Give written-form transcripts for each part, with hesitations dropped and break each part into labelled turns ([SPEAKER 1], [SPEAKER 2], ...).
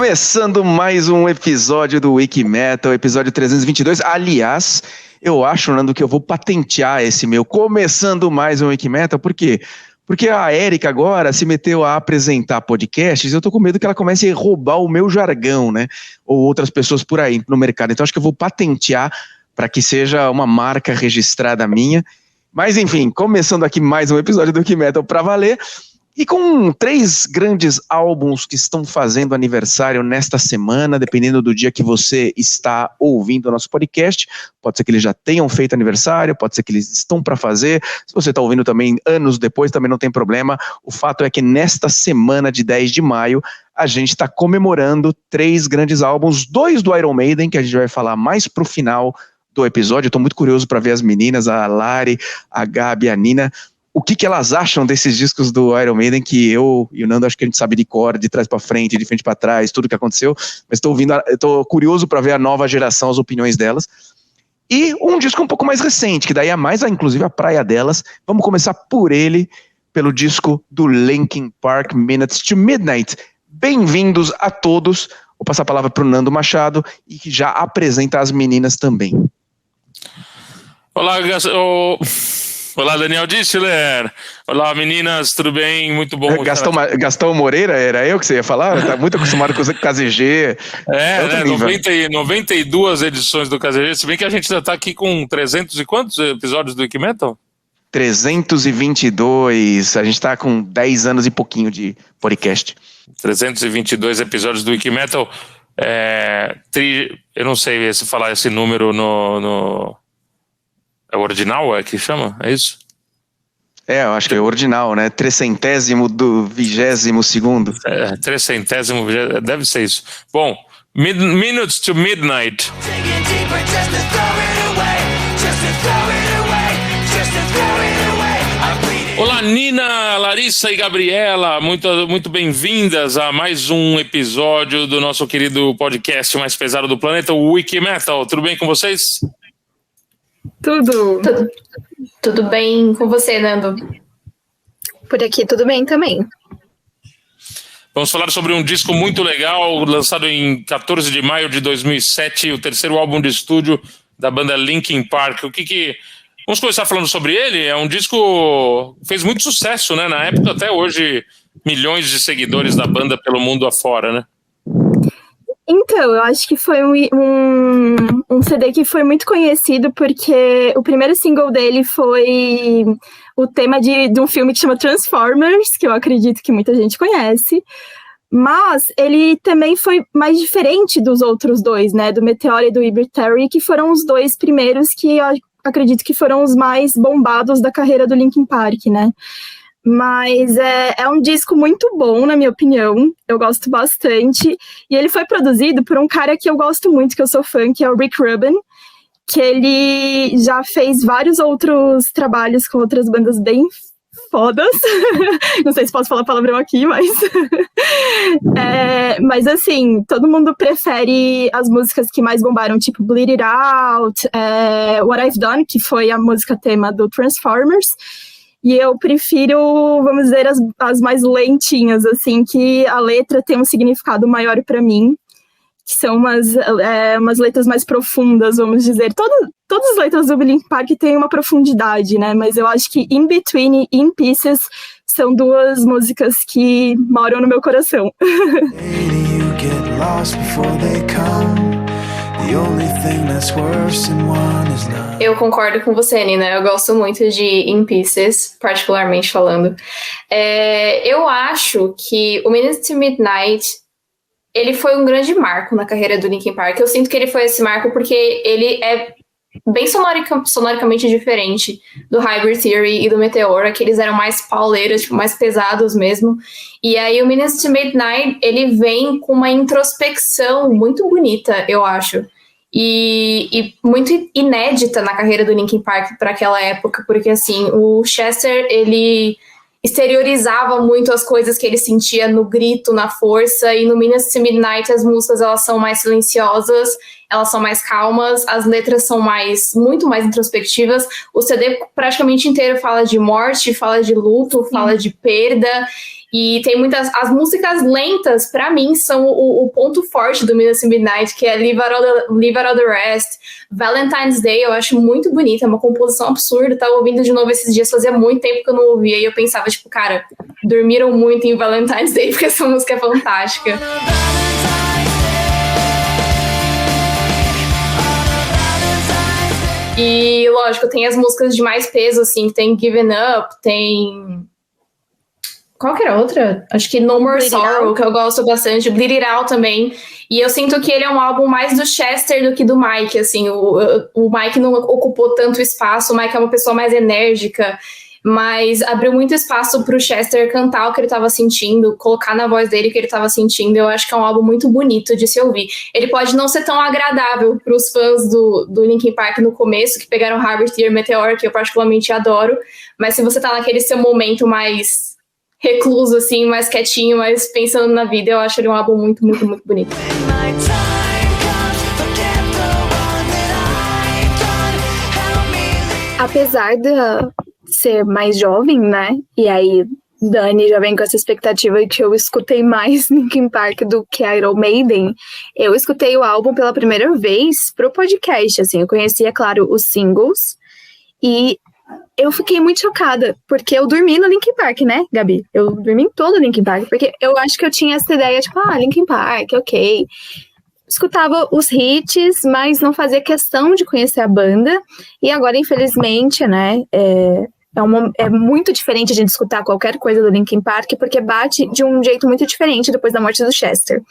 [SPEAKER 1] Começando mais um episódio do Wiki Metal, episódio 322. Aliás, eu acho, Nando, que eu vou patentear esse meu começando mais um Wiki Metal. Por quê? Porque a Érica agora se meteu a apresentar podcasts e eu tô com medo que ela comece a roubar o meu jargão, né? Ou outras pessoas por aí no mercado. Então acho que eu vou patentear para que seja uma marca registrada minha. Mas enfim, começando aqui mais um episódio do Wiki Metal pra valer. E com 3 grandes álbuns que estão fazendo aniversário nesta semana, dependendo do dia que você está ouvindo o nosso podcast, pode ser que eles já tenham feito aniversário, pode ser que eles estão para fazer, se você está ouvindo também anos depois, também não tem problema. O fato é que nesta semana de 10 de maio, a gente está comemorando 3 grandes álbuns, 2 do Iron Maiden, que a gente vai falar mais pro final do episódio. Eu estou muito curioso para ver as meninas, a Lari, a Gabi, a Nina, o que elas acham desses discos do Iron Maiden, que eu e o Nando acho que a gente sabe de cor, de trás para frente, de frente para trás, tudo que aconteceu, mas estou curioso para ver a nova geração, as opiniões delas. E um disco um pouco mais recente, que daí é mais, inclusive, a praia delas. Vamos começar por ele, pelo disco do Linkin Park, Minutes to Midnight. Bem-vindos a todos. Vou passar a palavra para o Nando Machado, e que já apresenta as meninas também.
[SPEAKER 2] Olá, Daniel Distler. Olá, meninas, tudo bem? Muito bom.
[SPEAKER 1] Gastão Moreira, era eu que você ia falar? Tá muito acostumado com o KZG.
[SPEAKER 2] Né? 92 edições do KZG, se bem que a gente já tá aqui com 300 e quantos episódios do Wiki Metal?
[SPEAKER 1] 322, a gente tá com 10 anos e pouquinho de podcast.
[SPEAKER 2] 322 episódios do Wiki Metal. Eu não sei se falar esse número no... É o ordinal, é que chama? É isso?
[SPEAKER 1] Eu acho que é o ordinal, né? 300º do 22º.
[SPEAKER 2] 300º, deve ser isso. Bom, Minutes to Midnight. Olá, Nina, Larissa e Gabriela, muito bem-vindas a mais um episódio do nosso querido podcast mais pesado do planeta, o Wiki Metal. Tudo bem com vocês?
[SPEAKER 3] Tudo bem com você, Nando?
[SPEAKER 4] Por aqui tudo bem também.
[SPEAKER 2] Vamos falar sobre um disco muito legal, lançado em 14 de maio de 2007, o terceiro álbum de estúdio da banda Linkin Park. Vamos começar falando sobre ele. É um disco que fez muito sucesso, né? Na época, até hoje, milhões de seguidores da banda pelo mundo afora, né?
[SPEAKER 4] Então, eu acho que foi um CD que foi muito conhecido porque o primeiro single dele foi o tema de um filme que chama Transformers, que eu acredito que muita gente conhece, mas ele também foi mais diferente dos outros dois, né, do Meteor e do Libertary, que foram os 2 primeiros que eu acredito que foram os mais bombados da carreira do Linkin Park, né. Mas é um disco muito bom, na minha opinião, eu gosto bastante, e ele foi produzido por um cara que eu gosto muito, que eu sou fã, que é o Rick Rubin, que ele já fez vários outros trabalhos com outras bandas bem fodas, não sei se posso falar palavrão aqui, mas assim, todo mundo prefere as músicas que mais bombaram, tipo Bleed It Out, What I've Done, que foi a música tema do Transformers. E eu prefiro, vamos dizer, as mais lentinhas, assim, que a letra tem um significado maior para mim, que são umas letras mais profundas, vamos dizer. Todas as letras do Linkin Park têm uma profundidade, né? Mas eu acho que In Between e In Pieces são 2 músicas que moram no meu coração.
[SPEAKER 3] Eu concordo com você, Nina. Eu gosto muito de In Pieces, particularmente falando. Eu acho que o Minutes to Midnight, ele foi um grande marco na carreira do Linkin Park. Eu sinto que ele foi esse marco porque ele é bem sonoricamente diferente do Hybrid Theory e do Meteora, que eles eram mais pauleiros, tipo, mais pesados mesmo. E aí o Minutes to Midnight, ele vem com uma introspecção muito bonita, eu acho. E muito inédita na carreira do Linkin Park para aquela época, porque assim, o Chester, ele exteriorizava muito as coisas que ele sentia no grito, na força, e no Minutes to Midnight as músicas elas são mais silenciosas, elas são mais calmas, as letras são muito mais introspectivas. O CD praticamente inteiro fala de morte, fala de luto, fala de perda, E tem as músicas lentas, pra mim, são o ponto forte do Minutes to Midnight, que é Leave Out All the Rest, Valentine's Day, eu acho muito bonita, é uma composição absurda, tava ouvindo de novo esses dias, fazia muito tempo que eu não ouvia, e eu pensava, tipo, cara, dormiram muito em Valentine's Day, porque essa música é fantástica. E, lógico, tem as músicas de mais peso, assim, tem Given Up, tem... Qual que era a outra? Acho que No More
[SPEAKER 4] Bleed
[SPEAKER 3] Sorrow,
[SPEAKER 4] Out.
[SPEAKER 3] que eu gosto bastante, Bleed It Out também. E eu sinto que ele é um álbum mais do Chester do que do Mike, assim, o Mike não ocupou tanto espaço, o Mike é uma pessoa mais enérgica, mas abriu muito espaço pro Chester cantar o que ele tava sentindo, colocar na voz dele o que ele tava sentindo. Eu acho que é um álbum muito bonito de se ouvir. Ele pode não ser tão agradável pros fãs do Linkin Park no começo, que pegaram Harvest Year Meteor, que eu particularmente adoro, mas se você tá naquele seu momento mais recluso, assim, mais quietinho, mais pensando na vida, eu acho ele um álbum muito, muito, muito bonito.
[SPEAKER 4] Apesar de ser mais jovem, né? E aí, Dani já vem com essa expectativa de que eu escutei mais Linkin Park do que Iron Maiden. Eu escutei o álbum pela primeira vez pro podcast, assim. Eu conhecia, claro, os singles. E eu fiquei muito chocada, porque eu dormi no Linkin Park, né, Gabi? Eu dormi em todo o Linkin Park, porque eu acho que eu tinha essa ideia, tipo, Linkin Park, ok. Escutava os hits, mas não fazia questão de conhecer a banda. E agora, infelizmente, né, é muito diferente a gente escutar qualquer coisa do Linkin Park, porque bate de um jeito muito diferente depois da morte do Chester.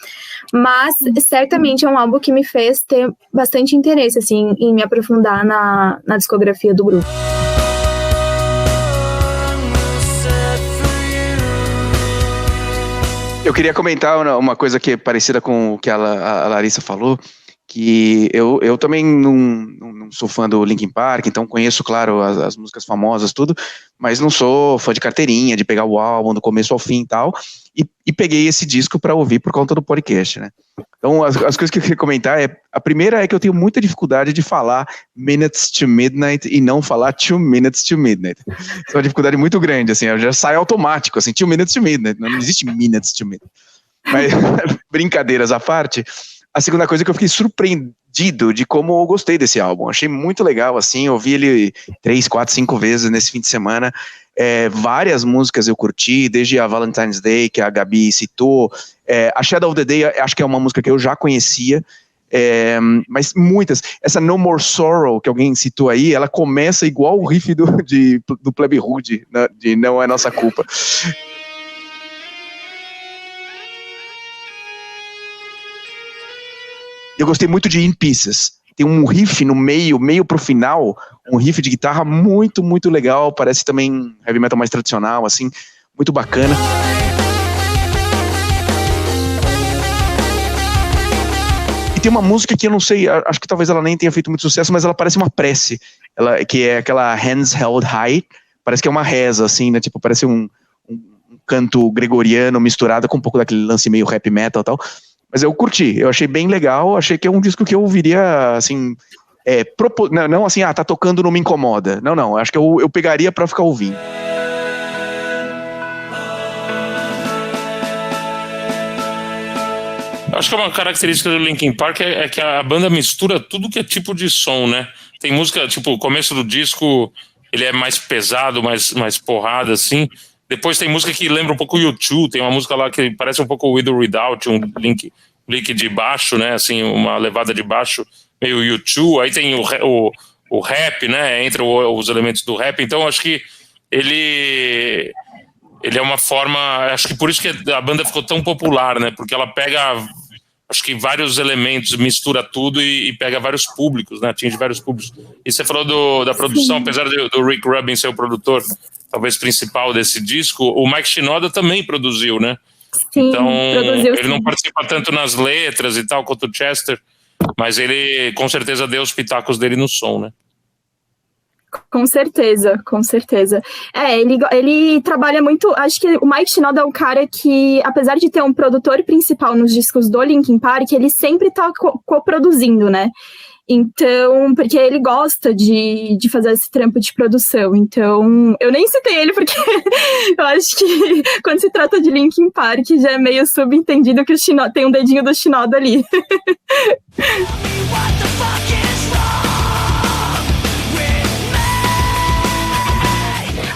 [SPEAKER 4] Mas, certamente, é um álbum que me fez ter bastante interesse, assim, em me aprofundar na discografia do grupo.
[SPEAKER 1] Eu queria comentar uma coisa que é parecida com o que a Larissa falou, que eu também não sou fã do Linkin Park, então conheço, claro, as músicas famosas, tudo, mas não sou fã de carteirinha, de pegar o álbum do começo ao fim e tal, e peguei esse disco para ouvir por conta do podcast, né? Então, as coisas que eu queria comentar a primeira é que eu tenho muita dificuldade de falar Minutes to Midnight e não falar 2 Minutes to Midnight. Isso é uma dificuldade muito grande, assim, já sai automático, assim, 2 Minutes to Midnight, não existe Minutes to Midnight. Mas, brincadeiras à parte, a segunda coisa é que eu fiquei surpreendido de como eu gostei desse álbum. Achei muito legal, assim, ouvi ele 3, 4, 5 vezes nesse fim de semana. Várias músicas eu curti, desde a Valentine's Day, que a Gabi citou. A Shadow of the Day, acho que é uma música que eu já conhecia, mas muitas. Essa No More Sorrow, que alguém citou aí, ela começa igual o riff do Plebe Rude, né, de Não É Nossa Culpa. Eu gostei muito de In Pieces. Tem um riff no meio pro final, um riff de guitarra muito, muito legal. Parece também heavy metal mais tradicional, assim, muito bacana. E tem uma música que eu não sei, acho que talvez ela nem tenha feito muito sucesso, mas ela parece uma prece, que é aquela Hands Held High. Parece que é uma reza, assim, né? Tipo, parece um canto gregoriano misturado com um pouco daquele lance meio rap metal e tal. Mas eu curti, eu achei bem legal, achei que é um disco que eu ouviria, assim, não assim, tá tocando, não me incomoda. Não, acho que eu pegaria pra ficar ouvindo.
[SPEAKER 2] Acho que uma característica do Linkin Park é que a banda mistura tudo que é tipo de som, né? Tem música, tipo, o começo do disco, ele é mais pesado, mais porrada, assim. Depois tem música que lembra um pouco o U2, tem uma música lá que parece um pouco o With or Without, um link de baixo, né, assim, uma levada de baixo meio U2, aí tem o rap, né, entre os elementos do rap, então acho que ele é uma forma, acho que por isso que a banda ficou tão popular, né, porque ela pega, acho que vários elementos, mistura tudo e pega vários públicos, né, atinge vários públicos. E você falou da produção, sim, apesar do Rick Rubin ser o produtor talvez principal desse disco, o Mike Shinoda também produziu, né?
[SPEAKER 4] Sim,
[SPEAKER 2] então
[SPEAKER 4] produziu,
[SPEAKER 2] ele
[SPEAKER 4] sim.
[SPEAKER 2] Não participa tanto nas letras e tal quanto o Chester, mas ele com certeza deu os pitacos dele no som, né?
[SPEAKER 4] Com certeza, com certeza. Ele trabalha muito, acho que o Mike Shinoda é um cara que, apesar de ter um produtor principal nos discos do Linkin Park, ele sempre tá coproduzindo, né? Então, porque ele gosta de fazer esse trampo de produção. Então, eu nem citei ele porque eu acho que quando se trata de Linkin Park já é meio subentendido que o Shinoda, tem um dedinho do Shinoda ali.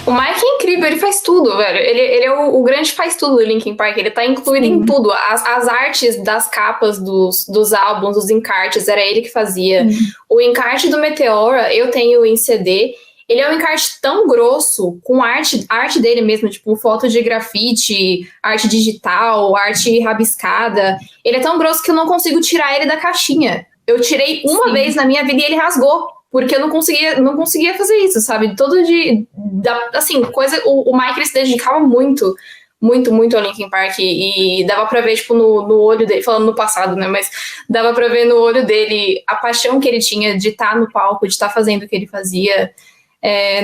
[SPEAKER 3] O Mike é incrível, ele faz tudo, velho. Ele é o grande faz tudo do Linkin Park. Ele tá incluído em tudo. As artes das capas dos álbuns, dos encartes, era ele que fazia. O encarte do Meteora, eu tenho em CD. Ele é um encarte tão grosso, com arte dele mesmo, tipo foto de grafite, arte digital, arte rabiscada. Ele é tão grosso que eu não consigo tirar ele da caixinha. Eu tirei uma vez na minha vida e ele rasgou. Porque eu não conseguia fazer isso, sabe? Assim, o Mike ele se dedicava muito, muito, muito ao Linkin Park. E dava pra ver, tipo, no olho dele, falando no passado, né? Mas dava pra ver no olho dele a paixão que ele tinha de estar no palco, de estar fazendo o que ele fazia.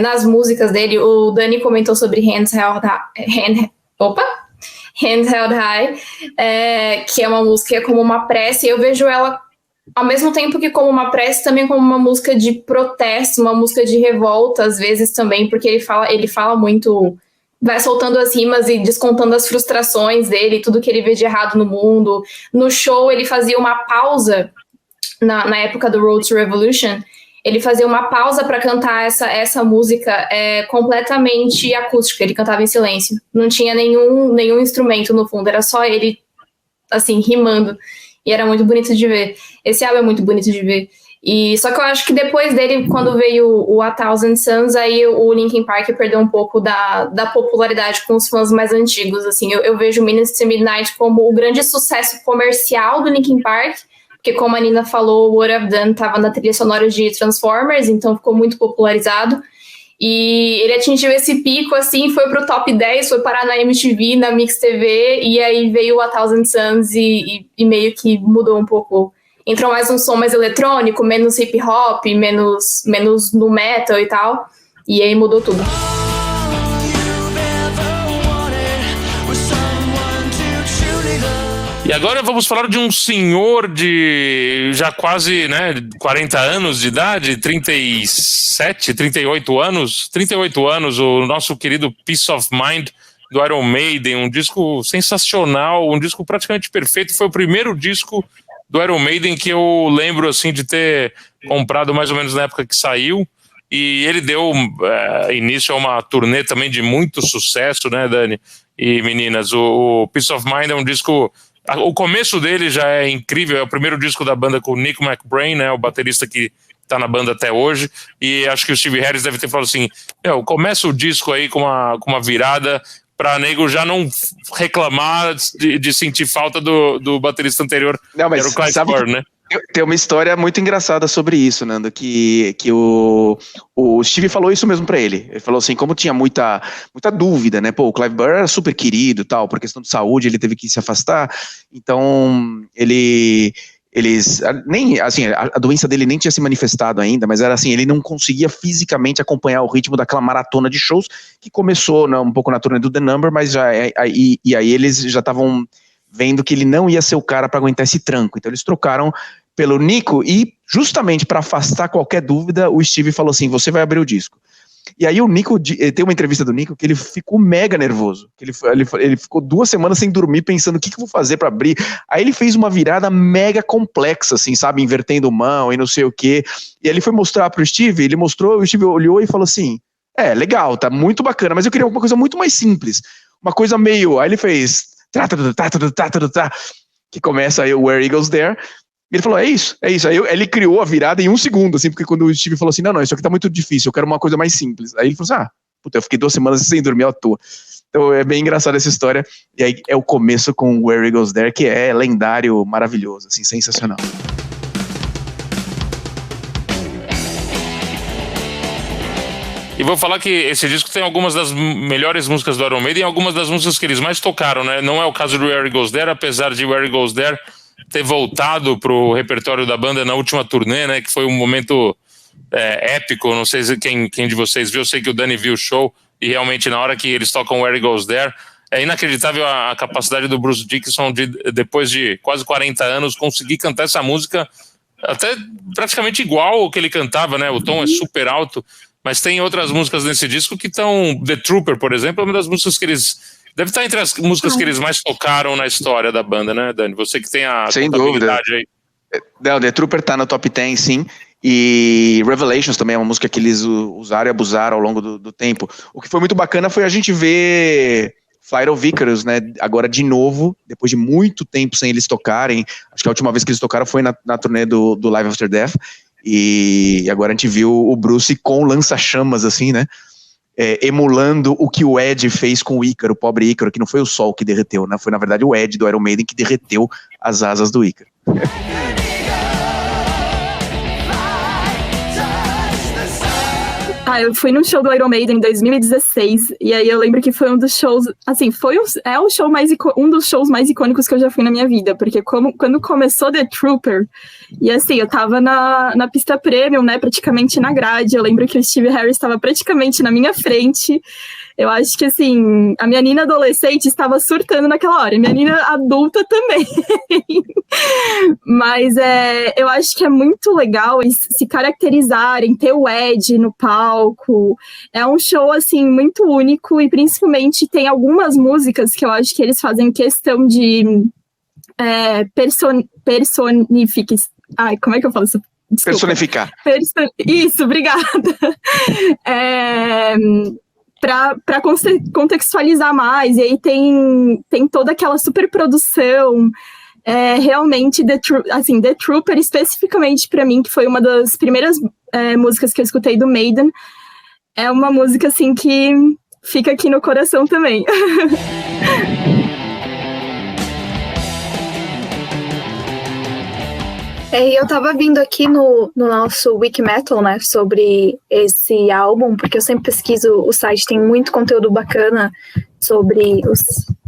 [SPEAKER 3] Nas músicas dele, o Dani comentou sobre Hands Held High, que é uma música como uma prece. Eu vejo ela ao mesmo tempo que como uma prece, também como uma música de protesto, uma música de revolta, às vezes também, porque ele fala muito, vai soltando as rimas e descontando as frustrações dele, tudo que ele vê de errado no mundo. No show, ele fazia uma pausa, na época do Road to Revolution, ele fazia uma pausa para cantar essa música completamente acústica, ele cantava em silêncio. Não tinha nenhum instrumento no fundo, era só ele, assim, rimando. E era muito bonito de ver. Esse álbum é muito bonito de ver. Só que eu acho que depois dele, quando veio o A Thousand Suns, aí o Linkin Park perdeu um pouco da popularidade com os fãs mais antigos. Assim, eu vejo Minutes to Midnight como o grande sucesso comercial do Linkin Park, porque como a Nina falou, What I've Done estava na trilha sonora de Transformers, então ficou muito popularizado. E ele atingiu esse pico, assim, foi pro top 10, foi parar na MTV, na Mix TV, e aí veio o A Thousand Suns e meio que mudou um pouco. Entrou mais um som mais eletrônico, menos hip hop, menos nu metal e tal, e aí mudou tudo.
[SPEAKER 2] E agora vamos falar de um senhor de já quase 40 anos de idade, 38 anos, o nosso querido Peace of Mind do Iron Maiden, um disco sensacional, um disco praticamente perfeito. Foi o primeiro disco do Iron Maiden que eu lembro assim de ter comprado mais ou menos na época que saiu. E ele deu início a uma turnê também de muito sucesso, né, Dani e meninas? O Peace of Mind é um disco... O começo dele já é incrível, é o primeiro disco da banda com o Nick McBrain, né, o baterista que tá na banda até hoje, e acho que o Steve Harris deve ter falado assim, começa o disco aí com uma virada pra nego já não reclamar de sentir falta do baterista anterior,
[SPEAKER 1] não, mas
[SPEAKER 2] que era o Clive
[SPEAKER 1] sabe
[SPEAKER 2] Burr, né?
[SPEAKER 1] Tem uma história muito engraçada sobre isso, Nando, que o Steve falou isso mesmo pra ele. Ele falou assim, como tinha muita dúvida, né? Pô, o Clive Burr era super querido e tal, por questão de saúde ele teve que se afastar, então eles nem, assim, a doença dele nem tinha se manifestado ainda, mas era assim, ele não conseguia fisicamente acompanhar o ritmo daquela maratona de shows que começou um pouco na turnê do The Number, mas e aí eles já estavam vendo que ele não ia ser o cara para aguentar esse tranco, então eles trocaram pelo Nico, e justamente para afastar qualquer dúvida, o Steve falou assim, você vai abrir o disco. E aí o Nico, tem uma entrevista do Nico que ele ficou mega nervoso, que ele ficou 2 semanas sem dormir pensando o que eu vou fazer para abrir. Aí ele fez uma virada mega complexa, assim, sabe, invertendo mão e não sei o quê, e aí ele foi mostrar pro Steve, ele mostrou, o Steve olhou e falou assim, legal, tá muito bacana, mas eu queria uma coisa muito mais simples, uma coisa meio, aí ele fez que começa aí o Where Eagles There. Ele falou, é isso. Aí ele criou a virada em 1 segundo, assim, porque quando o Steve falou assim, não, isso aqui tá muito difícil, eu quero uma coisa mais simples. Aí ele falou assim, eu fiquei 2 semanas sem dormir à toa. Então é bem engraçada essa história, e aí é o começo com Where Eagles There, que é lendário, maravilhoso, assim, sensacional.
[SPEAKER 2] E vou falar que esse disco tem algumas das melhores músicas do Iron Maiden e algumas das músicas que eles mais tocaram, né? Não é o caso do Where It Goes There, apesar de Where It Goes There ter voltado pro repertório da banda na última turnê, né? Que foi um momento épico. Não sei quem de vocês viu, eu sei que o Dani viu o show e realmente na hora que eles tocam Where It Goes There, é inacreditável a capacidade do Bruce Dickinson de, depois de quase 40 anos, conseguir cantar essa música até praticamente igual ao que ele cantava, né? O tom é super alto, mas tem outras músicas nesse disco que estão... The Trooper, por exemplo, é uma das músicas que eles... Deve estar entre as músicas que eles mais tocaram na história da banda, né, Dani? Você que tem a
[SPEAKER 1] Sem dúvida.
[SPEAKER 2] Aí.
[SPEAKER 1] Não, The Trooper tá no top 10, sim. E Revelations também é uma música que eles usaram e abusaram ao longo do tempo. O que foi muito bacana foi a gente ver Flight of Icarus, né? Agora de novo, depois de muito tempo sem eles tocarem. Acho que a última vez que eles tocaram foi na turnê do Live After Death. E agora a gente viu o Bruce com lança-chamas, assim, né? Emulando o que o Ed fez com o Ícaro, o pobre Ícaro, que não foi o Sol que derreteu, né? Foi, na verdade, o Ed do Iron Maiden que derreteu as asas do Ícaro.
[SPEAKER 4] Eu fui num show do Iron Maiden em 2016, e aí eu lembro que foi um dos shows, assim, um dos shows mais icônicos que eu já fui na minha vida, porque quando começou The Trooper, e assim, eu tava na pista premium, né, praticamente na grade, eu lembro que o Steve Harris estava praticamente na minha frente. Eu acho que, assim, a minha Nina adolescente estava surtando naquela hora, e minha Nina adulta também. Mas eu acho que é muito legal se caracterizarem, ter o Ed no palco. É um show, assim, muito único, e principalmente tem algumas músicas que eu acho que eles fazem questão de personificar. Ai, como é que eu falo isso? Desculpa.
[SPEAKER 1] Personificar.
[SPEAKER 4] Isso, obrigada. Para contextualizar mais, e aí tem toda aquela superprodução. Realmente, The Trooper, especificamente para mim, que foi uma das primeiras músicas que eu escutei do Maiden, é uma música assim que fica aqui no coração também.
[SPEAKER 5] Eu tava vindo aqui no nosso Wiki Metal, né, sobre esse álbum, porque eu sempre pesquiso, o site tem muito conteúdo bacana sobre os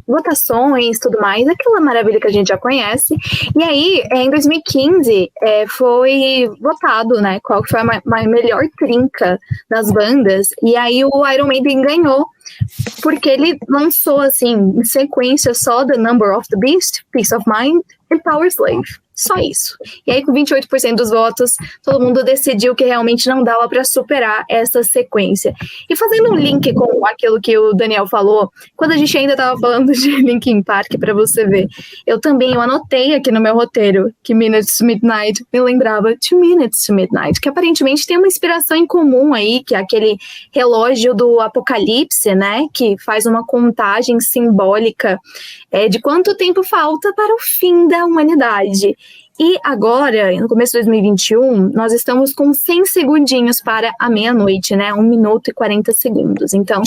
[SPEAKER 5] votações e tudo mais, aquela maravilha que a gente já conhece. E aí, em 2015, foi votado, né, qual foi a melhor trinca das bandas, e aí o Iron Maiden ganhou, porque ele lançou, assim, em sequência só The Number of the Beast, Peace of Mind e Power Slave. Só isso. E aí, com 28% dos votos, todo mundo decidiu que realmente não dava para superar essa sequência. E fazendo um link com aquilo que o Daniel falou, quando a gente ainda estava falando de Linkin Park, para você ver, eu anotei aqui no meu roteiro que Minutes to Midnight me lembrava 2 Minutes to Midnight, que aparentemente tem uma inspiração em comum aí, que é aquele relógio do Apocalipse, né, que faz uma contagem simbólica de quanto tempo falta para o fim da humanidade. E agora, no começo de 2021, nós estamos com 100 segundinhos para a meia-noite, né? 1 minuto e 40 segundos. Então,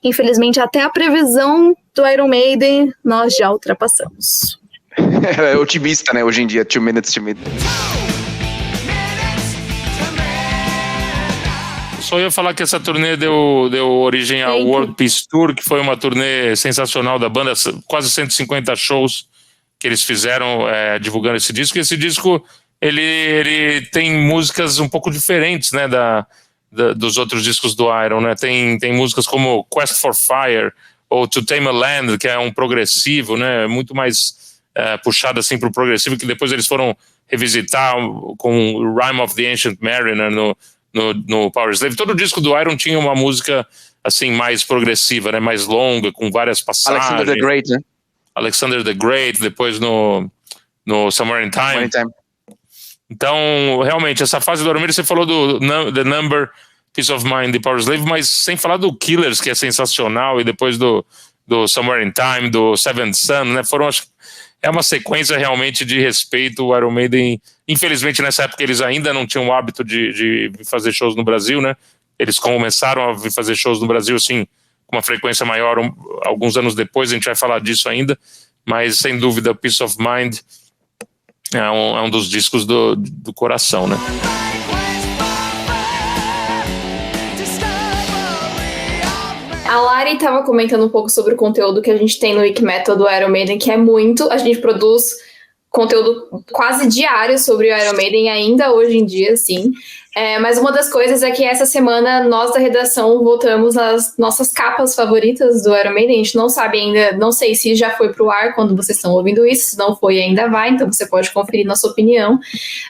[SPEAKER 5] infelizmente, até a previsão do Iron Maiden, nós já ultrapassamos.
[SPEAKER 1] É otimista, né? Hoje em dia, 2 Minutes to Midnight.
[SPEAKER 2] Só ia falar que essa turnê deu origem ao World Peace Tour, que foi uma turnê sensacional da banda, quase 150 shows que eles fizeram divulgando esse disco. E esse disco, ele tem músicas um pouco diferentes, né, dos outros discos do Iron, né? Tem músicas como Quest for Fire ou To Tame a Land, que é um progressivo, né, muito mais puxado assim para o progressivo, que depois eles foram revisitar com Rime of the Ancient Mariner no Power Slave. Todo o disco do Iron tinha uma música assim mais progressiva, né, mais longa, com várias passagens.
[SPEAKER 1] Alexander the Great, né?
[SPEAKER 2] Alexander the Great, depois no Somewhere in Time. Então, realmente, essa fase do Iron Maiden, você falou do The Number, Peace of Mind e Power Slave, mas sem falar do Killers, que é sensacional, e depois do Somewhere in Time, do Seventh Son, né? É uma sequência realmente de respeito. O Iron Maiden, infelizmente, nessa época eles ainda não tinham o hábito de fazer shows no Brasil, né? Eles começaram a fazer shows no Brasil, assim, com uma frequência maior alguns anos depois, a gente vai falar disso ainda, mas sem dúvida Peace of Mind é um dos discos do coração, né?
[SPEAKER 3] A Lari estava comentando um pouco sobre o conteúdo que a gente tem no Wiki Metal do Iron Maiden, que é muito, a gente produz conteúdo quase diário sobre o Iron Maiden, ainda hoje em dia, sim. Mas uma das coisas é que essa semana nós da redação votamos as nossas capas favoritas do Iron Maiden. A gente não sabe ainda, não sei se já foi pro ar quando vocês estão ouvindo isso, se não foi ainda vai, então você pode conferir nossa opinião.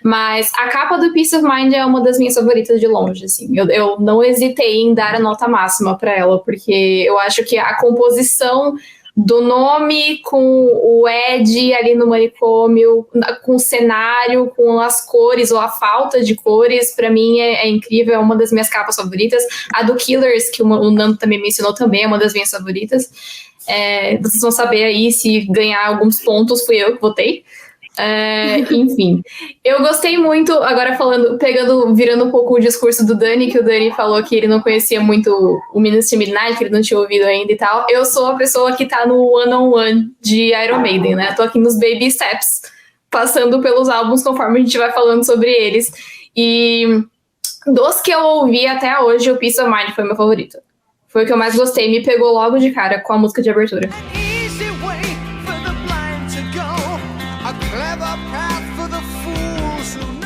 [SPEAKER 3] Mas a capa do Peace of Mind é uma das minhas favoritas de longe, assim. Eu não hesitei em dar a nota máxima para ela, porque eu acho que a composição do nome com o Ed ali no manicômio, com o cenário, com as cores ou a falta de cores, pra mim é incrível, é uma das minhas capas favoritas. A do Killers, que o Nando também mencionou, também é uma das minhas favoritas. Vocês vão saber aí se ganhar alguns pontos, fui eu que votei. Enfim, eu gostei muito, agora virando um pouco o discurso do Dani, que o Dani falou que ele não conhecia muito o Ministry Midnight, que ele não tinha ouvido ainda e tal. Eu sou a pessoa que tá no one-on-one de Iron Maiden, né? Tô aqui nos baby steps, passando pelos álbuns conforme a gente vai falando sobre eles. E dos que eu ouvi até hoje, o Peace of Mind foi meu favorito. Foi o que eu mais gostei, me pegou logo de cara com a música de abertura.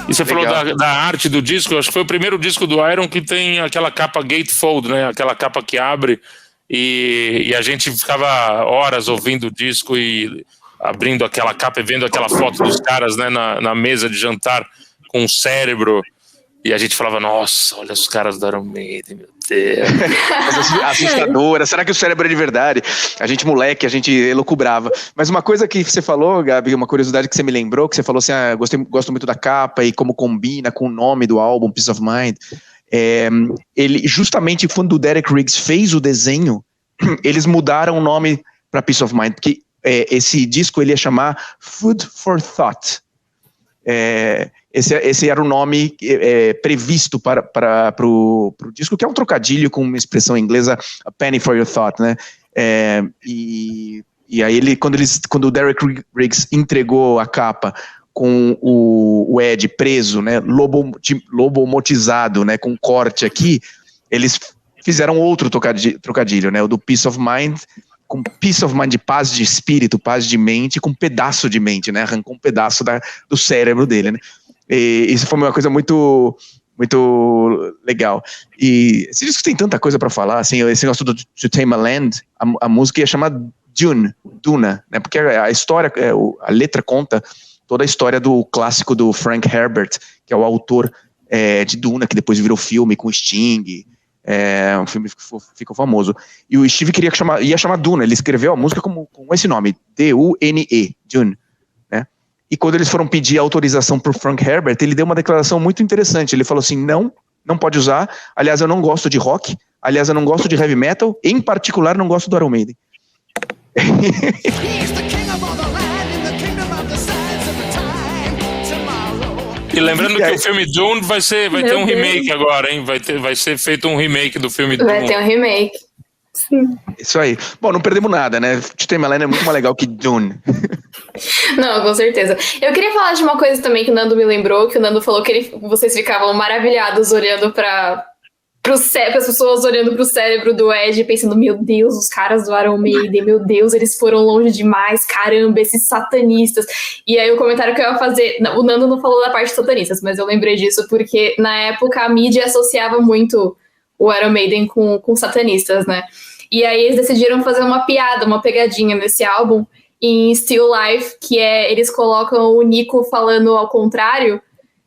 [SPEAKER 2] E você falou da arte do disco, acho que foi o primeiro disco do Iron que tem aquela capa gatefold, né? Aquela capa que abre e a gente ficava horas ouvindo o disco e abrindo aquela capa e vendo aquela foto dos caras, né, na mesa de jantar com o cérebro. E a gente falava, nossa, olha os caras do Iron Maiden, meu Deus.
[SPEAKER 1] Assustadora, será que o cérebro é de verdade? A gente moleque, a gente elucubrava. Mas uma coisa que você falou, Gabi, uma curiosidade que você me lembrou, que você falou assim, gosto muito da capa e como combina com o nome do álbum, Peace of Mind. Ele, justamente quando o Derek Riggs fez o desenho, eles mudaram o nome para Peace of Mind, porque esse disco ele ia chamar Food for Thought. Esse era o nome previsto para o disco, que é um trocadilho com uma expressão inglesa, a penny for your thought, né? E aí quando o Derek Riggs entregou a capa com o Ed preso, né, lobomotizado, né, com corte aqui, eles fizeram outro trocadilho, né, o do Peace of Mind, com peace of mind, de paz de espírito, paz de mente, com pedaço de mente, né? Arrancou um pedaço do cérebro dele, né? E isso foi uma coisa muito, muito legal. E esse disco tem tanta coisa para falar, assim, esse negócio do To Tame a Land, a música ia chamar Duna, né? Porque a história, a letra conta toda a história do clássico do Frank Herbert, que é o autor de Duna, que depois virou filme com Sting. Um filme que ficou famoso. E o Steve ia chamar Duna, ele escreveu a música com esse nome, D-U-N-E, Dune, né? E quando eles foram pedir autorização pro Frank Herbert, ele deu uma declaração muito interessante, ele falou assim, não pode usar, aliás eu não gosto de rock, aliás eu não gosto de heavy metal, em particular não gosto do Iron Maiden.
[SPEAKER 2] E lembrando que o filme Dune vai ter um remake agora, hein? Vai ser feito um remake do filme Dune.
[SPEAKER 3] Vai ter um remake.
[SPEAKER 4] Sim.
[SPEAKER 1] Isso aí. Bom, não perdemos nada, né? To Tame a Land é muito mais legal que Dune.
[SPEAKER 3] Não, com certeza. Eu queria falar de uma coisa também que o Nando me lembrou, que o Nando falou que vocês ficavam maravilhados olhando para as pessoas olhando pro cérebro do Ed, pensando, meu Deus, os caras do Iron Maiden, meu Deus, eles foram longe demais, caramba, esses satanistas. E aí o comentário que eu ia fazer, o Nando não falou da parte de satanistas, mas eu lembrei disso porque na época a mídia associava muito o Iron Maiden com satanistas, né? E aí eles decidiram fazer uma piada, uma pegadinha nesse álbum, em Still Life, que eles colocam o Nico falando ao contrário,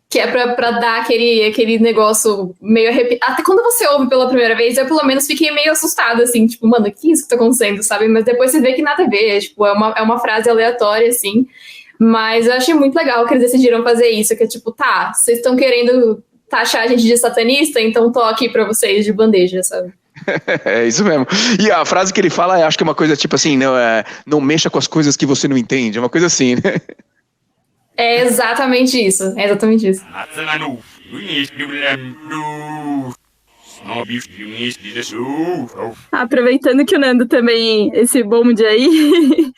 [SPEAKER 3] que é pra dar aquele negócio meio arrepiado. Até quando você ouve pela primeira vez, eu pelo menos fiquei meio assustada, assim, tipo, mano, o que é isso que tá acontecendo, sabe? Mas depois você vê que nada a ver, tipo, é uma frase aleatória, assim. Mas eu achei muito legal que eles decidiram fazer isso, que é tipo, tá, vocês estão querendo taxar a gente de satanista, então tô aqui pra vocês de bandeja, sabe?
[SPEAKER 1] É isso mesmo. E a frase que ele fala, acho que é uma coisa tipo assim, não mexa com as coisas que você não entende, é uma coisa assim, né?
[SPEAKER 3] É exatamente isso,
[SPEAKER 4] Aproveitando que o Nando também, esse bonde aí,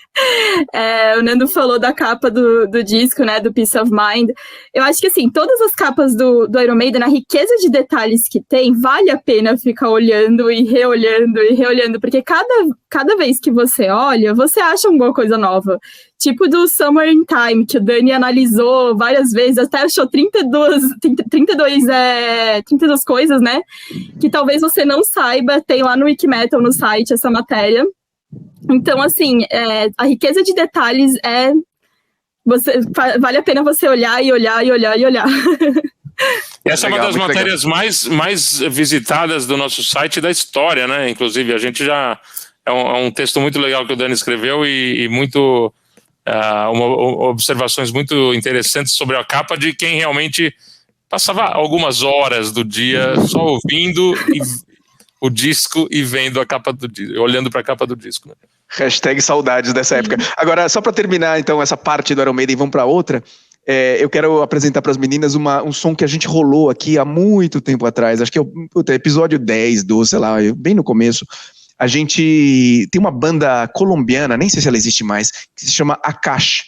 [SPEAKER 4] o Nando falou da capa do disco, né, do Peace of Mind. Eu acho que, assim, todas as capas do Iron Maiden, a riqueza de detalhes que tem, vale a pena ficar olhando e reolhando, porque cada vez que você olha, você acha alguma coisa nova. tipo do Summer in Time, que o Dani analisou várias vezes, até achou 32 coisas, né? Que talvez você não saiba, tem lá no Wikimetal, no site, essa matéria. Então, assim, a riqueza de detalhes vale a pena você olhar e olhar e olhar e olhar.
[SPEAKER 2] Essa é uma das matérias mais visitadas do nosso site da história, né? Inclusive, a gente já... É um texto muito legal que o Dani escreveu e muito... observações muito interessantes sobre a capa de quem realmente passava algumas horas do dia só ouvindo o disco e vendo a capa do disco, olhando para a capa do disco. Né?
[SPEAKER 1] Hashtag saudades dessa época. Agora, só para terminar então essa parte do Iron Maiden, vamos para outra. Eu quero apresentar para as meninas um som que a gente rolou aqui há muito tempo atrás, acho que é o episódio 10, 12, sei lá, bem no começo. A gente tem uma banda colombiana, nem sei se ela existe mais, que se chama Akash.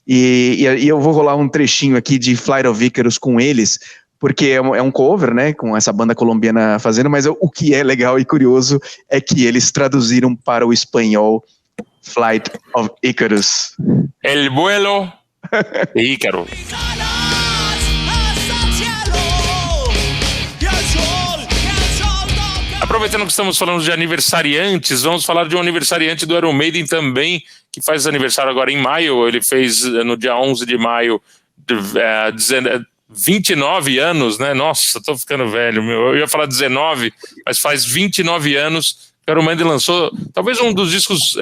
[SPEAKER 1] E eu vou rolar um trechinho aqui de Flight of Icarus com eles, porque é um cover, né, com essa banda colombiana fazendo, mas o que é legal e curioso é que eles traduziram para o espanhol Flight of Icarus.
[SPEAKER 2] El vuelo de Ícaro. Aproveitando que estamos falando de aniversariantes, vamos falar de um aniversariante do Iron Maiden também, que faz aniversário agora em maio. Ele fez no dia 11 de maio 29 anos, né? Nossa, tô ficando velho, meu. Eu ia falar 19, mas faz 29 anos que o Iron Maiden lançou talvez um dos discos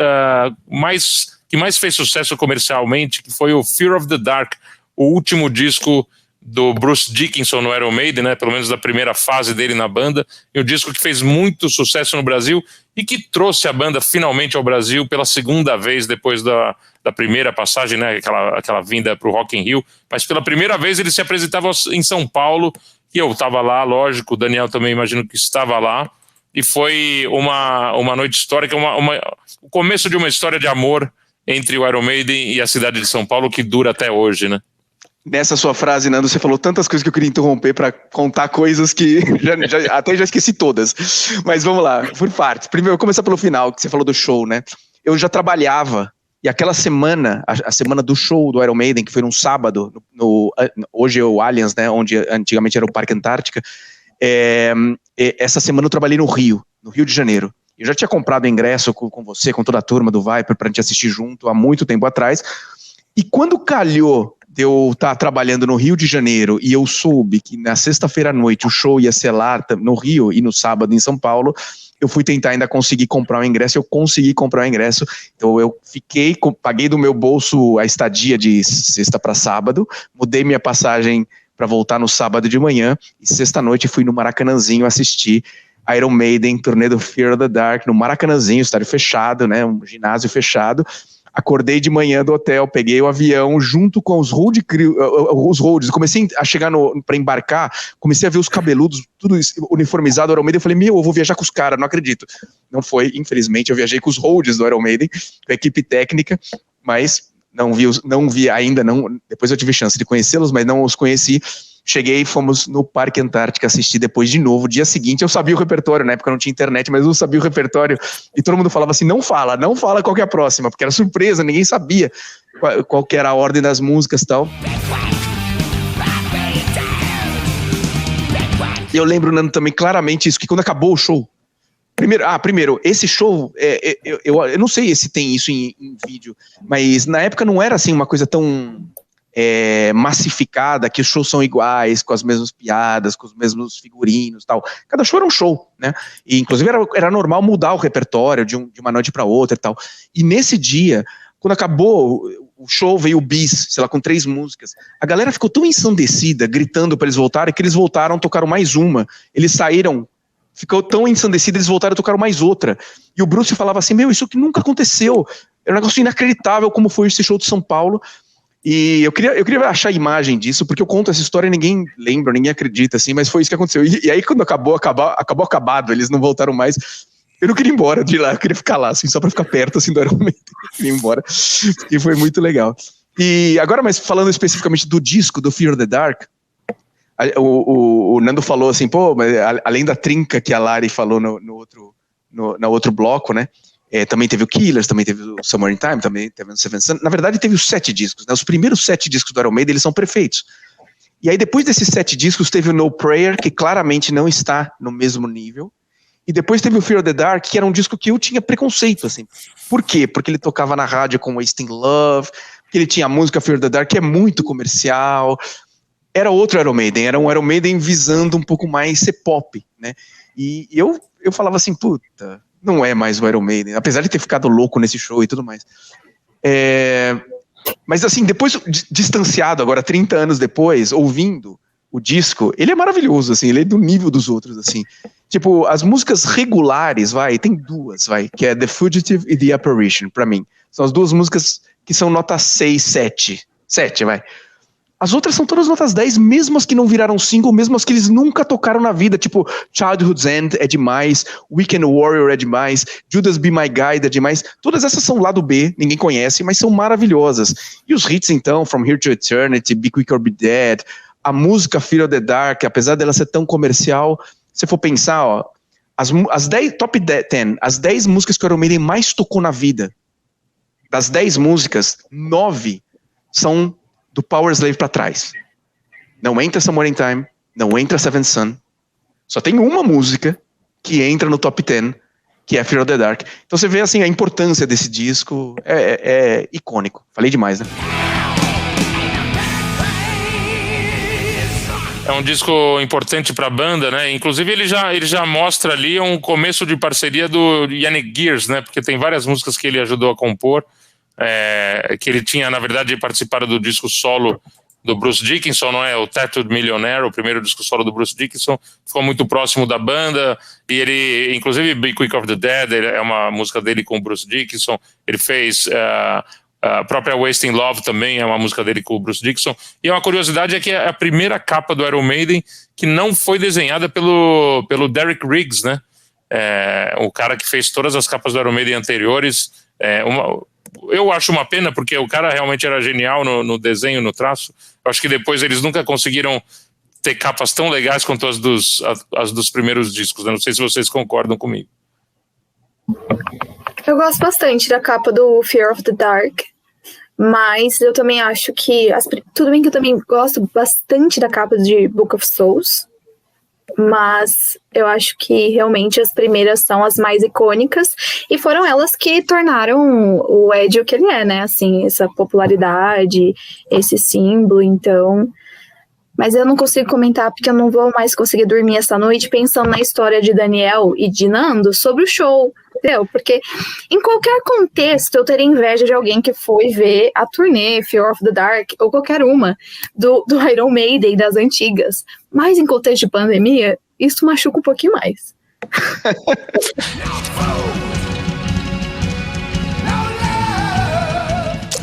[SPEAKER 2] que mais fez sucesso comercialmente, que foi o Fear of the Dark, o último disco do Bruce Dickinson no Iron Maiden, né, pelo menos da primeira fase dele na banda, e um disco que fez muito sucesso no Brasil e que trouxe a banda finalmente ao Brasil pela segunda vez depois da primeira passagem, né, aquela vinda para o Rock in Rio, mas pela primeira vez ele se apresentava em São Paulo, e eu estava lá, lógico, o Daniel também imagino que estava lá, e foi uma noite histórica, o começo de uma história de amor entre o Iron Maiden e a cidade de São Paulo que dura até hoje, né?
[SPEAKER 1] Nessa sua frase, Nando, você falou tantas coisas que eu queria interromper para contar coisas que até já esqueci todas. Mas vamos lá, por partes. Primeiro, eu vou começar pelo final, que você falou do show, né? Eu já trabalhava, e aquela semana, a semana do show do Iron Maiden, que foi num sábado, hoje é o Allianz, né? Onde antigamente era o Parque Antártica. Essa semana eu trabalhei no Rio de Janeiro. Eu já tinha comprado ingresso com você, com toda a turma do Viper, pra gente assistir junto há muito tempo atrás. E quando calhou de eu estar trabalhando no Rio de Janeiro e eu soube que na sexta-feira à noite o show ia ser lá no Rio e no sábado em São Paulo, eu fui tentar ainda conseguir comprar o ingresso, eu consegui comprar o ingresso, então eu paguei do meu bolso a estadia de sexta para sábado, mudei minha passagem para voltar no sábado de manhã e sexta-noite fui no Maracanãzinho assistir Iron Maiden, turnê do Fear of the Dark, no Maracanãzinho, estádio fechado, né, um ginásio fechado. Acordei de manhã do hotel, peguei o avião junto com os road crew, os roads, comecei a chegar para embarcar, comecei a ver os cabeludos, tudo uniformizado do Iron Maiden, eu falei, eu vou viajar com os caras, não acredito. Não foi, infelizmente, eu viajei com os roads do Iron Maiden, com a equipe técnica, mas não vi ainda, depois eu tive chance de conhecê-los, mas não os conheci. Cheguei, fomos no Parque Antártica assistir depois de novo. Dia seguinte eu sabia o repertório, na época não tinha internet, mas eu sabia o repertório. E todo mundo falava assim, não fala qual que é a próxima, porque era surpresa, ninguém sabia qual que era a ordem das músicas e tal. E eu lembro, Nando, também claramente isso, que quando acabou o show, primeiro, esse show, eu não sei se tem isso em vídeo, mas na época não era assim uma coisa tão... massificada, que os shows são iguais, com as mesmas piadas, com os mesmos figurinos e tal. Cada show era um show, né? E inclusive era normal mudar o repertório de uma noite para outra e tal. E nesse dia, quando acabou o show, veio o bis, sei lá, com 3 músicas. A galera ficou tão ensandecida, gritando para eles voltarem, que eles voltaram, tocaram mais uma. Eles saíram, ficou tão ensandecido, eles voltaram e tocaram mais outra. E o Bruce falava assim, isso que nunca aconteceu. Era um negócio inacreditável como foi esse show de São Paulo. E eu queria achar a imagem disso, porque eu conto essa história e ninguém lembra, ninguém acredita, assim, mas foi isso que aconteceu. E aí, quando acabou acabado, eles não voltaram mais. Eu não queria ir embora de lá, eu queria ficar lá, assim, só pra ficar perto, assim, do Iron Maiden. Eu queria ir embora, e foi muito legal. E agora, mas falando especificamente do disco, do Fear of the Dark, o Nando falou assim, mas além da trinca que a Lari falou no outro bloco, né? Também teve o Killers, também teve o Somewhere in Time, também teve o Seventh Son. Na verdade, teve os 7 discos, né? Os primeiros 7 discos do Iron Maiden, eles são perfeitos. E aí, depois desses 7 discos, teve o No Prayer, que claramente não está no mesmo nível. E depois teve o Fear of the Dark, que era um disco que eu tinha preconceito, assim. Por quê? Porque ele tocava na rádio com Wasting Love, porque ele tinha a música Fear of the Dark, que é muito comercial. Era outro Iron Maiden, era um Iron Maiden visando um pouco mais ser pop, né? E eu falava assim, puta, não é mais o Iron Maiden, apesar de ter ficado louco nesse show e tudo mais. Mas assim, depois, distanciado agora, 30 anos depois, ouvindo o disco, ele é maravilhoso, assim, ele é do nível dos outros, assim. Tipo, as músicas regulares, tem 2, que é The Fugitive e The Apparition, pra mim. São as 2 músicas que são nota 6, 7. 7, As outras são todas notas 10, mesmo as que não viraram single, mesmo as que eles nunca tocaram na vida, tipo Childhood's End é demais, Weekend Warrior é demais, Judas Be My Guide é demais, todas essas são lado B, ninguém conhece, mas são maravilhosas. E os hits então, From Here to Eternity, Be Quick or Be Dead, a música Fear of the Dark, apesar dela ser tão comercial, se for pensar, as 10, top 10, as 10 músicas que o Iron Maiden mais tocou na vida, das 10 músicas, 9 são do Power Slave pra trás. Não entra Somewhere in Time, não entra Seventh Son. Só tem uma música que entra no top 10, que é Fear of the Dark. Então você vê assim a importância desse disco, é icônico. Falei demais, né?
[SPEAKER 2] É um disco importante para a banda, né? Inclusive ele já mostra ali um começo de parceria do Yannick Gears, né? Porque tem várias músicas que ele ajudou a compor, que ele tinha, na verdade, participado do disco solo do Bruce Dickinson, não é? O Tattooed Millionaire, o primeiro disco solo do Bruce Dickinson, ficou muito próximo da banda, e ele, inclusive, Be Quick of the Dead, é uma música dele com o Bruce Dickinson, ele fez a própria Wasting Love também, é uma música dele com o Bruce Dickinson, e uma curiosidade é que é a primeira capa do Iron Maiden que não foi desenhada pelo Derek Riggs, né? O cara que fez todas as capas do Iron Maiden anteriores, eu acho uma pena, porque o cara realmente era genial no desenho, no traço. Eu acho que depois eles nunca conseguiram ter capas tão legais quanto as dos primeiros discos, né? Não sei se vocês concordam comigo.
[SPEAKER 5] Eu gosto bastante da capa do Fear of the Dark, mas eu também acho que... tudo bem que eu também gosto bastante da capa de Book of Souls, mas eu acho que realmente as primeiras são as mais icônicas e foram elas que tornaram o Ed o que ele é, né? Assim, essa popularidade, esse símbolo, então... Mas eu não consigo comentar porque eu não vou mais conseguir dormir essa noite pensando na história de Daniel e de Nando sobre o show, entendeu? Porque em qualquer contexto eu teria inveja de alguém que foi ver a turnê Fear of the Dark ou qualquer uma do Iron Maiden das antigas. Mas em contexto de pandemia, isso machuca um pouquinho mais.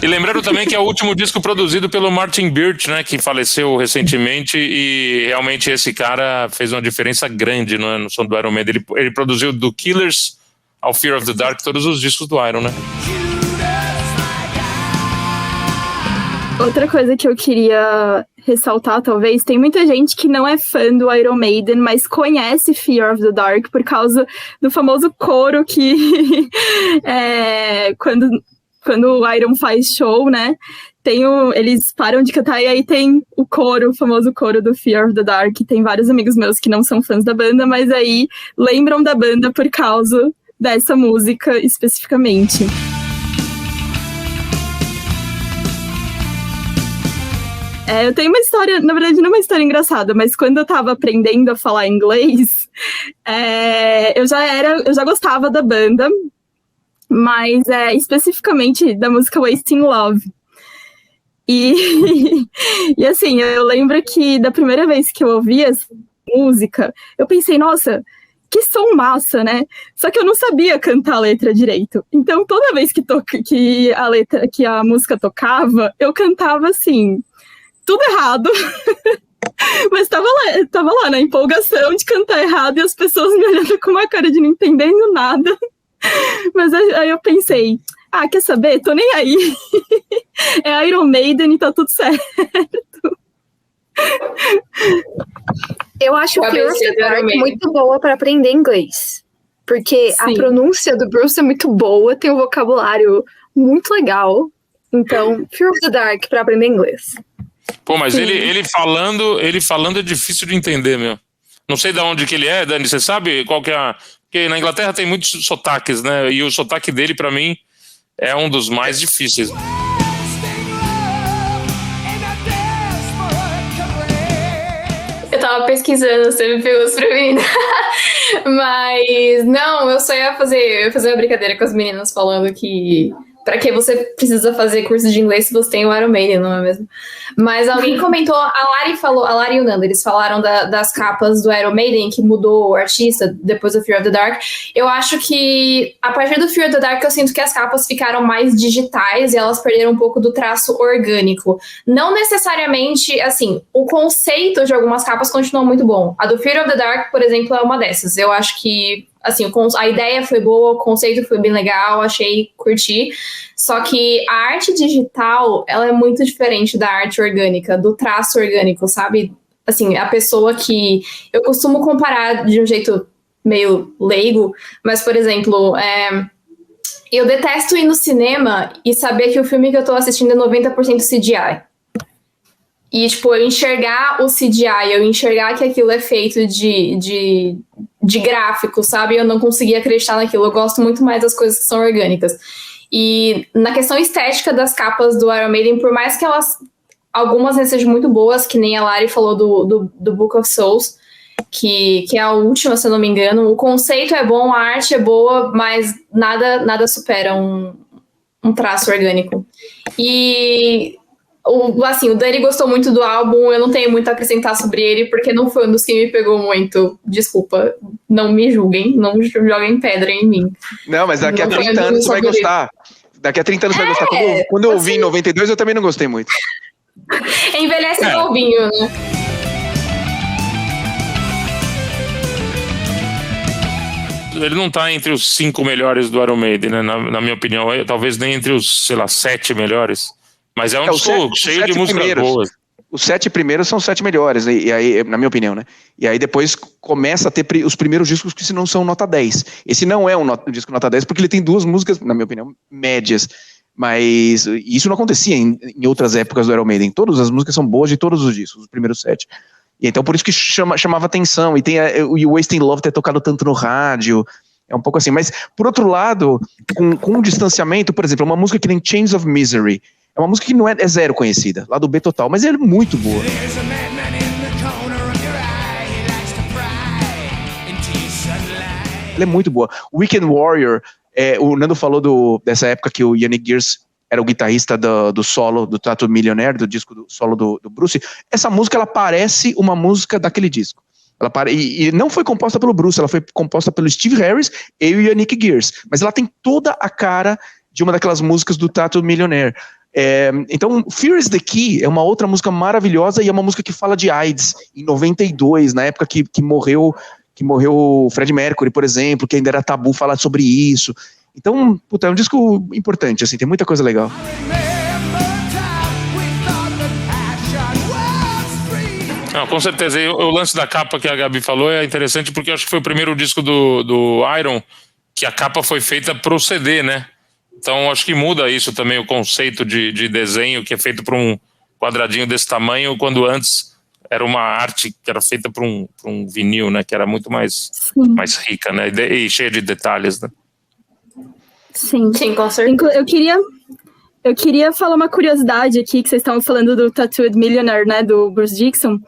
[SPEAKER 2] E lembrando também que é o último disco produzido pelo Martin Birch, né, que faleceu recentemente, e realmente esse cara fez uma diferença grande no som do Iron Maiden. Ele produziu do Killers ao Fear of the Dark todos os discos do Iron, né?
[SPEAKER 4] Outra coisa que eu queria ressaltar, talvez, tem muita gente que não é fã do Iron Maiden, mas conhece Fear of the Dark por causa do famoso coro que quando o Iron faz show, né, eles param de cantar e aí tem o coro, o famoso coro do Fear of the Dark. Tem vários amigos meus que não são fãs da banda, mas aí lembram da banda por causa dessa música especificamente. Eu tenho uma história, na verdade não é uma história engraçada, mas quando eu tava aprendendo a falar inglês, eu já gostava da banda, mas especificamente da música Wasting Love. E assim, eu lembro que da primeira vez que eu ouvi essa música, eu pensei, nossa, que som massa, né? Só que eu não sabia cantar a letra direito. Então, toda vez que a música tocava, eu cantava assim, tudo errado. Mas tava lá na empolgação de cantar errado e as pessoas me olhando com uma cara de não entendendo nada. Mas aí eu pensei, quer saber? Tô nem aí. É Iron Maiden e tá tudo certo.
[SPEAKER 5] Eu acho Fear of the Dark muito boa para aprender inglês. Porque a pronúncia do Bruce é muito boa, tem um vocabulário muito legal. Então, Fear of the Dark pra aprender inglês.
[SPEAKER 2] Pô, mas ele falando é difícil de entender, meu. Não sei de onde que ele é, Dani, você sabe qual que é Porque na Inglaterra tem muitos sotaques, né? E o sotaque dele, pra mim, é um dos mais difíceis.
[SPEAKER 3] Eu tava pesquisando, você me pegou desprevenido. Mas, não, eu só ia fazer uma brincadeira com as meninas falando que pra que você precisa fazer curso de inglês se você tem o Iron Maiden, não é mesmo? Mas alguém comentou, a Lari e o Nando, eles falaram das capas do Iron Maiden, que mudou o artista depois do Fear of the Dark. Eu acho que, a partir do Fear of the Dark, eu sinto que as capas ficaram mais digitais e elas perderam um pouco do traço orgânico. Não necessariamente, assim, o conceito de algumas capas continuou muito bom. A do Fear of the Dark, por exemplo, é uma dessas. Eu acho que assim, a ideia foi boa, o conceito foi bem legal, curti. Só que a arte digital, ela é muito diferente da arte orgânica, do traço orgânico, sabe? Assim, a pessoa que... Eu costumo comparar de um jeito meio leigo, mas, por exemplo, eu detesto ir no cinema e saber que o filme que eu tô assistindo é 90% CGI. E, tipo, eu enxergar o CGI, eu enxergar que aquilo é feito de gráfico, sabe? Eu não conseguia acreditar naquilo. Eu gosto muito mais das coisas que são orgânicas. E na questão estética das capas do Iron Maiden, por mais que algumas sejam muito boas, que nem a Lari falou do Book of Souls, que é a última, se eu não me engano, o conceito é bom, a arte é boa, mas nada supera um traço orgânico. E... o Dani gostou muito do álbum, eu não tenho muito a acrescentar sobre ele, porque não foi um dos que me pegou muito. Desculpa, não me julguem, não joguem pedra em mim.
[SPEAKER 1] Não, mas daqui a 30 anos você vai gostar. Daqui a 30 anos você vai gostar. Quando eu ouvi em 92, eu também não gostei muito.
[SPEAKER 3] Envelhece novinho, né?
[SPEAKER 2] Ele não tá entre os 5 melhores do Iron Maiden, né? Na minha opinião, talvez nem entre os, 7 melhores. Mas é um disco cheio de músicas boas.
[SPEAKER 1] Os 7 primeiros são os 7 melhores, e aí, na minha opinião, né? E aí depois começa a ter os primeiros discos que se não são nota 10. Esse não é um disco nota 10, porque ele tem 2 músicas, na minha opinião, médias. Mas isso não acontecia em outras épocas do Iron Maiden. Todas as músicas são boas de todos os discos, os primeiros 7. E então por isso que chamava atenção. E tem o Wasting Love ter tocado tanto no rádio. É um pouco assim. Mas, por outro lado, com um distanciamento, por exemplo, uma música que nem Chains of Misery, é uma música que não é zero conhecida, lá do B total, mas ela é muito boa. Ela é muito boa. Weekend Warrior, o Nando falou dessa época que o Yannick Gears era o guitarrista do solo, do Tattoo Millionaire, do disco do solo do Bruce. Essa música, ela parece uma música daquele disco. E não foi composta pelo Bruce, ela foi composta pelo Steve Harris e o Yannick Gears. Mas ela tem toda a cara de uma daquelas músicas do Tattoo Millionaire. Então, Fear is the Key é uma outra música maravilhosa e é uma música que fala de AIDS em 92, na época que morreu o Freddie Mercury, por exemplo, que ainda era tabu falar sobre isso. Então, é um disco importante, assim, tem muita coisa legal.
[SPEAKER 2] Não, com certeza, e o lance da capa que a Gabi falou é interessante porque eu acho que foi o primeiro disco do Iron que a capa foi feita pro CD, né? Então, acho que muda isso também, o conceito de desenho que é feito para um quadradinho desse tamanho, quando antes era uma arte que era feita para um vinil, né? Que era muito mais rica, né? E cheia de detalhes, né?
[SPEAKER 4] Sim,
[SPEAKER 3] com certeza.
[SPEAKER 4] Eu queria falar uma curiosidade aqui, que vocês estavam falando do Tattooed Millionaire, né? Do Bruce Dickinson.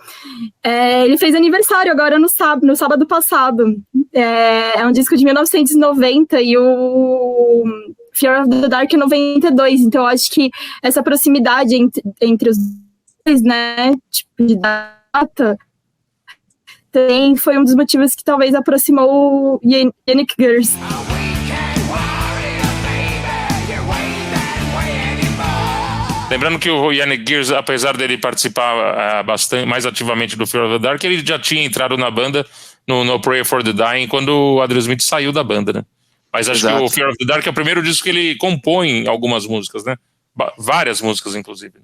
[SPEAKER 4] Ele fez aniversário agora no sábado passado. É um disco de 1990 e o Fear of the Dark é 92, então eu acho que essa proximidade entre os dois, né, tipo de data, também foi um dos motivos que talvez aproximou o Yannick Gears.
[SPEAKER 2] Lembrando que o Yannick Gears, apesar dele participar bastante, mais ativamente do Fear of the Dark, ele já tinha entrado na banda no Pray for the Dying quando o Adrian Smith saiu da banda, né? Mas acho que o Fear of the Dark é o primeiro disco que ele compõe algumas músicas, né? Várias músicas, inclusive.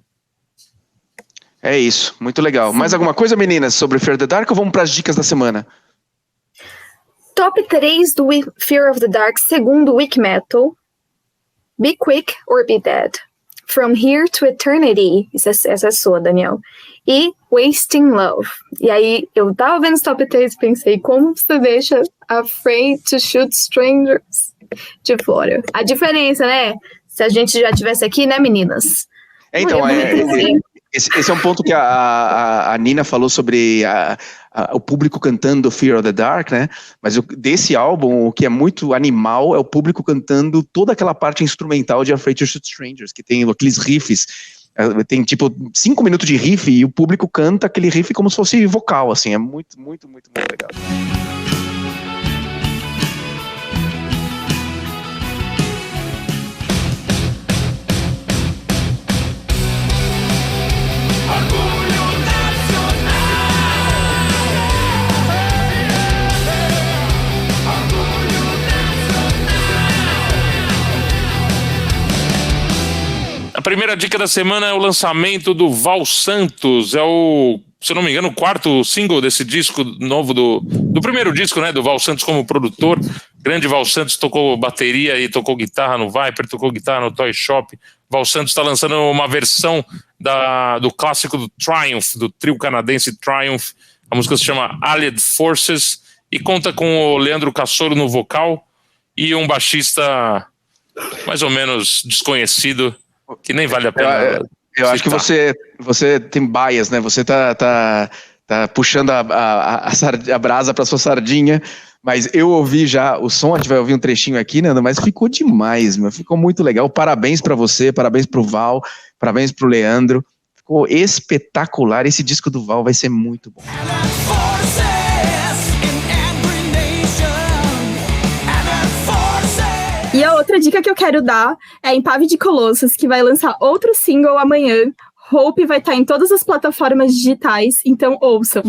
[SPEAKER 1] É isso, muito legal. Mais alguma coisa, meninas, sobre Fear of the Dark ou vamos para as dicas da semana?
[SPEAKER 5] Top 3 do Fear of the Dark, segundo Wiki Metal. Be Quick or Be Dead. From Here to Eternity. Essa é sua, Daniel. E Wasting Love. E aí, eu tava vendo os top 3 e pensei, como você deixa Afraid to Shoot Strangers de fora? A diferença, né? Se a gente já tivesse aqui, né, meninas?
[SPEAKER 1] Então, esse é um ponto que a Nina falou sobre o público cantando Fear of the Dark, né? Mas desse álbum, o que é muito animal é o público cantando toda aquela parte instrumental de Afraid to Shoot Strangers, que tem aqueles riffs, tem tipo 5 minutos de riff e o público canta aquele riff como se fosse vocal, assim, é muito, muito, muito, muito legal.
[SPEAKER 2] A primeira dica da semana é o lançamento do Val Santos, é o, se eu não me engano, o quarto single desse disco novo, do primeiro disco, né, do Val Santos como produtor. Grande Val Santos, tocou bateria e tocou guitarra no Viper, tocou guitarra no Toy Shop. Val Santos está lançando uma versão do clássico do Triumph, do trio canadense Triumph. A música se chama Allied Forces e conta com o Leandro Cassoro no vocal e um baixista mais ou menos desconhecido, que nem vale a pena.
[SPEAKER 1] Eu acho que você tem bias, né? Você tá puxando a brasa para sua sardinha, mas eu ouvi já o som, a gente vai ouvir um trechinho aqui, Nando, mas ficou demais, meu. Ficou muito legal. Parabéns para você, parabéns pro Val, parabéns pro Leandro. Ficou espetacular. Esse disco do Val vai ser muito bom.
[SPEAKER 4] E a outra dica que eu quero dar é Empave de Colossos, que vai lançar outro single amanhã. Hope vai estar em todas as plataformas digitais, então ouçam.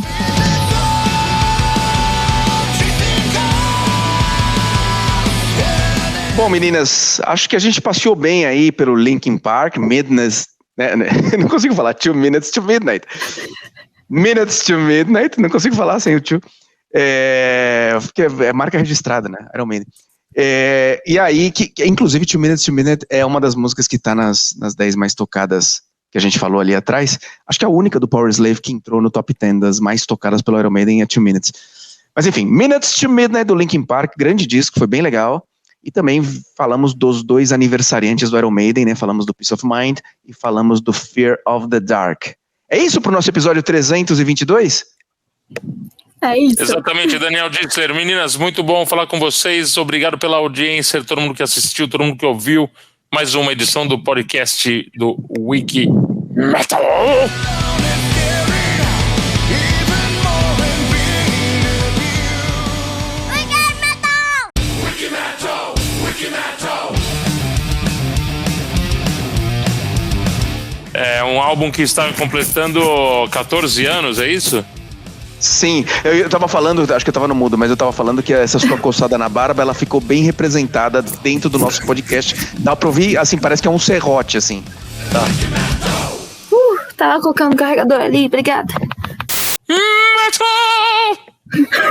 [SPEAKER 1] Bom, meninas, acho que a gente passeou bem aí pelo Linkin Park, Midnight, né? Não consigo falar, 2 Minutes to Midnight. Minutes to Midnight, não consigo falar sem o 2. Porque é marca registrada, né? Iron Maiden. E aí, que inclusive 2 Minutes to Midnight é uma das músicas que tá nas 10 mais tocadas que a gente falou ali atrás. Acho que a única do Powerslave que entrou no top 10 das mais tocadas pelo Iron Maiden é 2 Minutes. Mas enfim, Minutes to Midnight do Linkin Park, grande disco, foi bem legal. E também falamos dos 2 aniversariantes do Iron Maiden, né? Falamos do Peace of Mind e falamos do Fear of the Dark. É isso pro nosso episódio 322?
[SPEAKER 4] É isso.
[SPEAKER 2] Exatamente, Daniel Ditzler. Meninas, muito bom falar com vocês. Obrigado pela audiência, todo mundo que assistiu, todo mundo que ouviu. Mais uma edição do podcast do Wiki Metal. É um álbum que está completando 14 anos, é isso?
[SPEAKER 1] Sim, eu tava falando, acho que eu tava no mudo, mas eu tava falando que essa sua coçada na barba, ela ficou bem representada dentro do nosso podcast. Dá pra ouvir, assim, parece que é um serrote, assim. Tá.
[SPEAKER 5] Tava colocando o carregador ali, obrigada.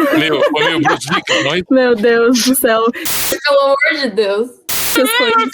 [SPEAKER 2] Foi meio Bruce Dickinson, não é?
[SPEAKER 4] Meu Deus do céu.
[SPEAKER 3] Pelo amor de Deus.
[SPEAKER 4] Essas coisas.